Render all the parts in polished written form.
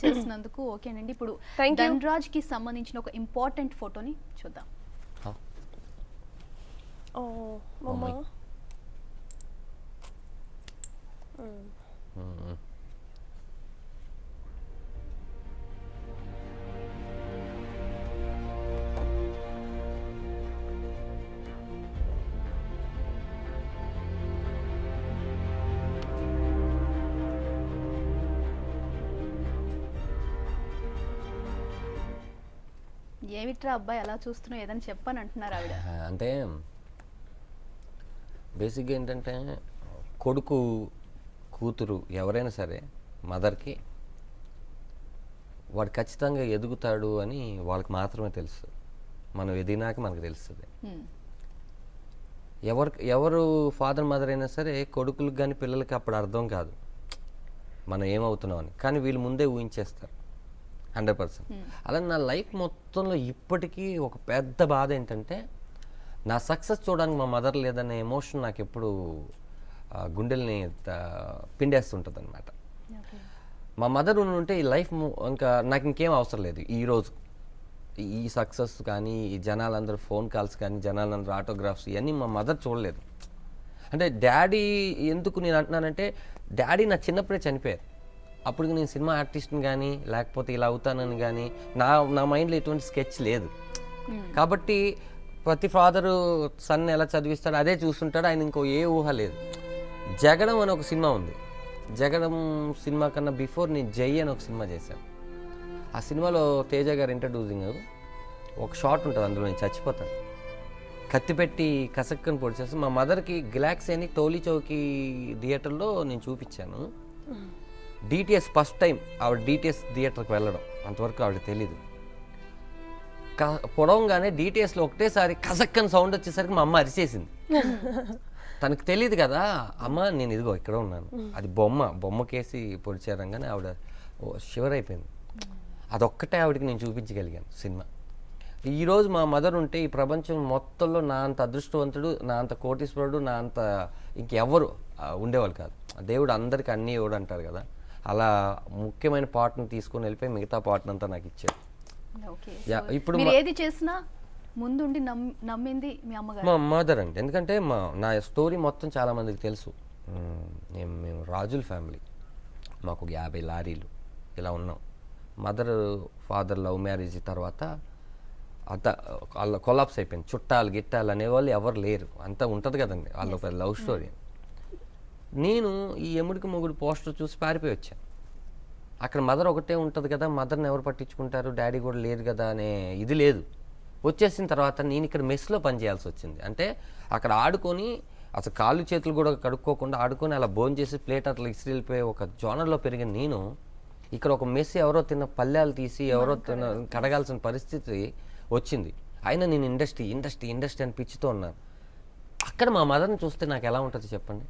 చేసినందుకు ఓకేనండి. ఇప్పుడు ధన్రాజ్ కి సంబంధించిన ఒక ఇంపార్టెంట్ ఫోటోని చూద్దాం. మమ్మా ఏమిట్రా అబ్బాయి అలా చూస్తున్నావు, ఏదని చెప్పని అంటున్నారు ఆవిడ. అంటే బేసిక్గా ఏంటంటే కొడుకు కూతురు ఎవరైనా సరే మదర్కి వాడు ఖచ్చితంగా ఎదుగుతాడు అని వాళ్ళకి మాత్రమే తెలుసు. మనం ఎదిగినాక మనకు తెలుస్తుంది. ఎవరు ఫాదర్ మదర్ అయినా సరే కొడుకులకు కానీ పిల్లలకి అప్పుడు అర్థం కాదు మనం ఏమవుతున్నాం అని. కానీ వీళ్ళు ముందే ఊహించేస్తారు 100%. అలా నా లైఫ్ మొత్తంలో ఇప్పటికీ ఒక పెద్ద బాధ ఏంటంటే నా సక్సెస్ చూడడానికి మా మదర్ లేదనే ఎమోషన్ నాకు ఎప్పుడు గుండెల్ని పిండేస్తుంటుంది అనమాట. మా మదర్ ఉంటే ఈ లైఫ్ ఇంకా నాకు ఇంకేం అవసరం లేదు. ఈరోజు ఈ సక్సెస్ కానీ ఈ జనాలందరూ ఫోన్ కాల్స్ కానీ జనాలందరూ ఆటోగ్రాఫ్స్ ఇవన్నీ మా మదర్ చూడలేదు. అంటే డాడీ ఎందుకు నేను అంటున్నానంటే డాడీ నా చిన్నప్పుడే చనిపోయారు. అప్పుడు నేను సినిమా ఆర్టిస్ట్ని కానీ లేకపోతే ఇలా అవుతానని కానీ నా మైండ్లో ఎటువంటి స్కెచ్ లేదు. కాబట్టి ప్రతి ఫాదరు సన్ ఎలా చదివిస్తాడు అదే చూస్తుంటాడు. ఆయన ఇంకో ఏ ఊహ లేదు. జగడం అని ఒక సినిమా ఉంది. జగడం సినిమా కన్నా బిఫోర్ నేను జై అని ఒక సినిమా చేశాను. ఆ సినిమాలో తేజ గారు ఇంట్రడ్యూసింగ్ ఒక షాట్ ఉంటుంది. అందులో నేను చచ్చిపోతాను, కత్తి పెట్టి కసక్కని పొడిచేస్తాను. మా మదర్కి గ్లాక్సీ అని టోలీ చౌకీ థియేటర్లో నేను చూపించాను. డిటిఎస్ ఫస్ట్ టైం ఆవిడ డిటిఎస్ థియేటర్కి వెళ్ళడం, అంతవరకు ఆవిడ తెలీదు. పొడవంగానే డిటిఎస్లో ఒకటేసారి కసక్కని సౌండ్ వచ్చేసరికి మా అమ్మ అరిచేసింది. తనకు తెలియదు కదా, అమ్మ నేను ఇదిగో ఇక్కడ ఉన్నాను. అది బొమ్మకేసి పొడిచారంగానే ఆవిడ షివర్ అయిపోయింది. అదొక్కటే ఆవిడకి నేను చూపించగలిగాను సినిమా. ఈరోజు మా మదర్ ఉంటే ఈ ప్రపంచం మొత్తంలో నా అంత అదృష్టవంతుడు, నా అంత కోటీశ్వరుడు, నా అంత ఇంకెవ్వరు ఉండేవాళ్ళు కాదు. దేవుడు అందరికీ అన్నీ ఇవ్వడు అంటారు కదా, అలా ముఖ్యమైన పార్ట్ని తీసుకొని వెళ్ళిపోయి మిగతా పార్ట్ని అంతా నాకు ఇచ్చాడు. ఇప్పుడు ఏది చేసినా ముందుండి నమ్మింది మీ అమ్మగారు, మా మదర్ అండి. ఎందుకంటే నా స్టోరీ మొత్తం చాలా మందికి తెలుసు. మేము రాజుల ఫ్యామిలీ, మాకు 50 లారీలు ఇలా ఉన్నాం. మదర్ ఫాదర్ లవ్ మ్యారేజ్ తర్వాత అంతా వాళ్ళ కొలాప్స్ అయిపోయింది. చుట్టాలు గిట్టాలు అనేవాళ్ళు ఎవరు లేరు. అంతా ఉంటుంది కదండి వాళ్ళ ఒక లవ్ స్టోరీ. నేను ఈ ఎముడికి మొగుడు పోస్టర్ చూసి పారిపోయి వచ్చాను. అక్కడ మదర్ ఒకటే ఉంటుంది కదా, మదర్ని ఎవరు పట్టించుకుంటారు, డాడీ కూడా లేదు కదా అనే ఇది లేదు. వచ్చేసిన తర్వాత నేను ఇక్కడ మెస్లో పనిచేయాల్సి వచ్చింది. అంటే అక్కడ ఆడుకొని అసలు కాళ్ళు చేతులు కూడా కడుక్కోకుండా ఆడుకొని అలా భోజనం చేసి ప్లేట్ అట్లా ఇసిరి వెళ్ళిపోయి ఒక జోనర్లో పెరిగిన నేను ఇక్కడ ఒక మెస్ ఎవరో తిన్న పల్లెలు తీసి ఎవరో కడగాల్సిన పరిస్థితి వచ్చింది. అయినా నేను ఇండస్ట్రీ అని పిచ్చితో ఉన్నాను. అక్కడ మా మదర్ని చూస్తే నాకు ఎలా ఉంటుంది చెప్పండి.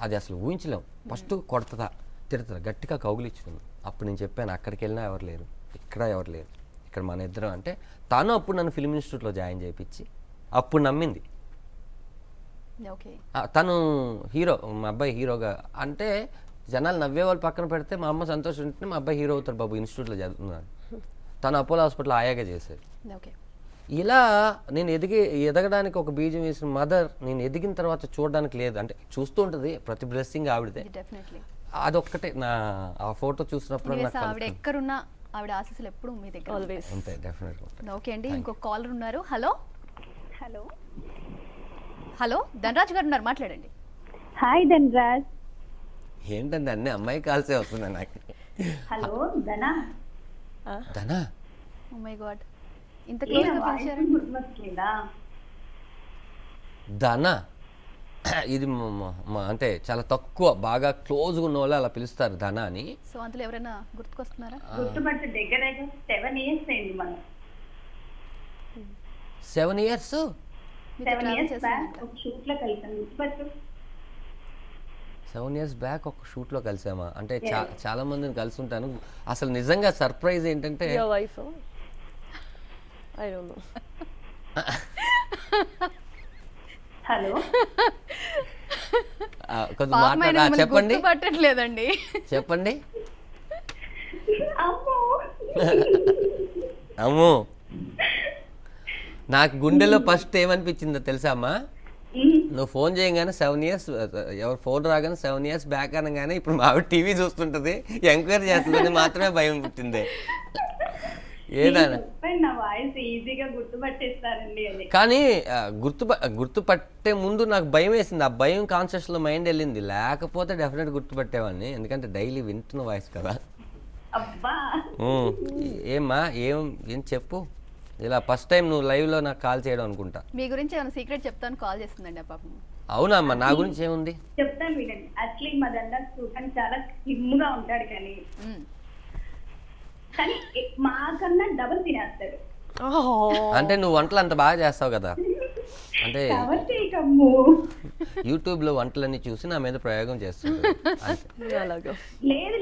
అది అసలు ఊహించలేం. ఫస్ట్ కొడతా తిడతా, గట్టిగా కౌగులిచ్చుకుంది. అప్పుడు నేను చెప్పాను అక్కడికి వెళ్ళినా ఎవరు లేరు, ఇక్కడ ఎవరు లేరు, ఇక్కడ మన ఇద్దరం. అంటే తను అప్పుడు నన్ను ఫిల్మ్ ఇన్స్టిట్యూట్లో జాయిన్ చేయించి అప్పుడు నమ్మింది. తను హీరో, మా అబ్బాయి హీరోగా అంటే జనాలు నవ్వేవాళ్ళు పక్కన పెడితే మా అమ్మ సంతోషం ఉంటే మా అబ్బాయి హీరో అవుతాడు బాబు, ఇన్స్టిట్యూట్లో చదువుతున్నాడు. తను అపోలో హాస్పిటల్ ఆయాగా చేసేది. ఇలా నేను ఎదగడానికి ఒక బీజం వేసిన మదర్ నేను ఎదిగిన తర్వాత చూడడానికి లేదు. అంటే చూస్తూ ఉంటుంది, ప్రతి బ్లెస్సింగ్ ఆవిడదే. అదొక్కటే నా ఆ ఫోటో చూసినప్పుడు ఆవిడ ఎక్కడున్నా ఆవిడ ఆశీస్సులు ఎప్పుడు మీ దగ్గర ఆల్వేస్ ఉంటాయి. డెఫినెట్‌గా. ఓకే అండి, ఇంకొక కాలర్ ఉన్నారు. హలో హలో ధనరాజ్ గారు ఉన్నారు, మాట్లాడండి. హాయ్ ధనరాజ్. ఏంటండి అన్ని అమ్మాయి కాల్సే వస్తున్నాయి నాకు. Hello Dhana. Oh my God, ఇంత క్లోజ్ గా పిలిచారండి. ధనా ఇది అంటే చాలా తక్కువ, బాగా క్లోజ్గా ఉన్న వాళ్ళు అలా పిలుస్తారు ధనా అని. సో అందులో ఎవరైనా గుర్తుకొస్తున్నారా? గుర్తుపట్టు, దగ్గర 7 years అయింది మనం. 7 years? 7 years బ్యాక్ ఒక షూట్లో కలిసాం. గుర్తుపట్టు. 7 years బ్యాక్ ఒక షూట్లో కలిసామా? అంటే చాలా మందిని కలిసి ఉంటాను. అసలు నిజంగా సర్ప్రైజ్ ఏంటంటే హలో చెప్పండి పట్టట్లేదండి. చెప్పండి అమ్మో, నాకు గుండెలో ఫస్ట్ ఏమనిపించిందో తెలుసా అమ్మా, నువ్వు ఫోన్ చేయగానే 7 years, ఎవరు ఫోన్ రాగానే 7 years బ్యాక్ అనగానే ఇప్పుడు మా ఆవిడ టీవీ చూస్తుంటది, ఎంక్వైరీ చేస్తుందని మాత్రమే భయం పుట్టింది. ఏదైనా నా వాయిస్ ఈజీగా గుర్తుపట్టేస్తారండి అని. కానీ గుర్తుపట్టే ముందు నాకు భయం వేసింది. ఆ భయం కాన్షియస్లో మైండ్ వెళ్ళింది, లేకపోతే డెఫినెట్ గుర్తుపట్టేవాడిని, ఎందుకంటే డైలీ వింటున్న వాయిస్ కదా. అబ్బా ఏమ్మా ఏం చెప్పు, ఇలా ఫస్ట్ టైం నువ్వు లైవ్లో నాకు కాల్ చేయడం అనుకుంటా. మీ గురించి ఏమైనా సీక్రెట్ చెప్తాను కాల్ చేస్తుందండి ఆ పాపం. అవునా అమ్మా, నా గురించి ఏముంది చెప్తాను వినండి. యాక్చువల్లీ మా దండా చూడటానికి చాలా స్లిమ్ గా ఉంటాడు, కానీ మాకన్నా డబుల్ తినేస్తాడు. అంటే నువ్వు వంటలు అంత బాగా చేస్తావు కదా, అంటే ఎవరు చేయకమ్ము. యూట్యూబ్లో వంటలన్నీ చూసి నా మీద ప్రయోగం చేస్తుంది. అలాగా లేదు